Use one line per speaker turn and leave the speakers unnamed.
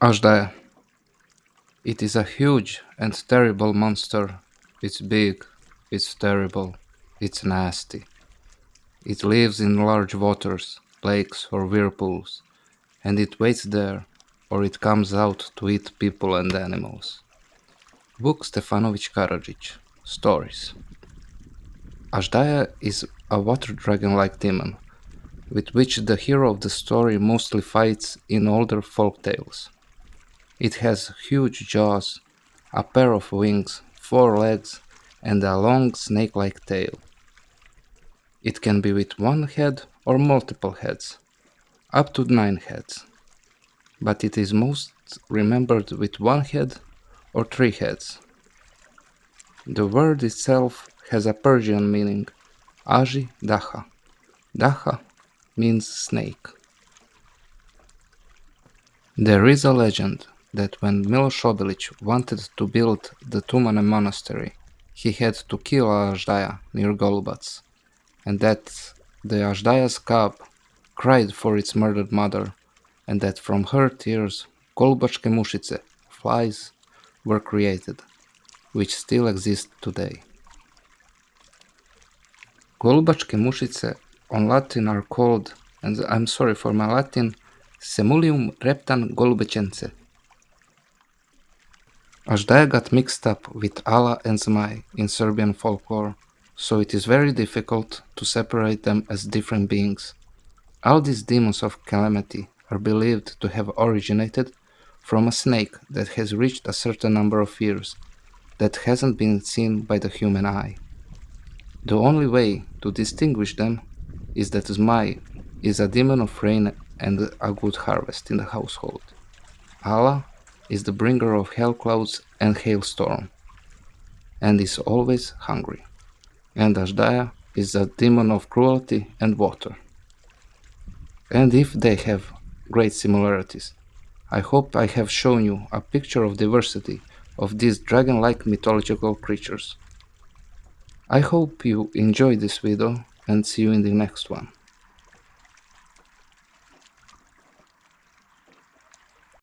Aždaja. It is a huge and terrible monster. It's big, it's terrible, it's nasty. It lives in large waters, lakes or whirlpools, and it waits there, or it comes out to eat people and animals. Book Stefanović Karadžić. Stories. Aždaja is a water dragon-like demon, with which the hero of the story mostly fights in older folk tales. It has huge jaws, a pair of wings, 4 legs, and a long snake-like tail. It can be with one head or multiple heads, up to 9 heads, but it is most remembered with one head or 3 heads. The word itself has a Persian meaning, Aži Daha. Daha means snake. There is a legend that when Miloš Obilić wanted to build the Tumane monastery, he had to kill Aždaja near Golubac, and that the Aždaja's cub cried for its murdered mother, and that from her tears Golubačke mušice, flies, were created, which still exist today. Golubačke mušice on Latin are called, and I'm sorry for my Latin, Semulium reptan golubečence. Aždaja got mixed up with Ala and Zmaj in Serbian folklore, so it is very difficult to separate them as different beings. All these demons of calamity are believed to have originated from a snake that has reached a certain number of years, that hasn't been seen by the human eye. The only way to distinguish them is that Zmaj is a demon of rain and a good harvest in the household. Ala is the bringer of hail clouds and hailstorm, and is always hungry. And Aždaja is a demon of cruelty and water. And if they have great similarities, I hope I have shown you a picture of diversity of these dragon-like mythological creatures. I hope you enjoyed this video and see you in the next one.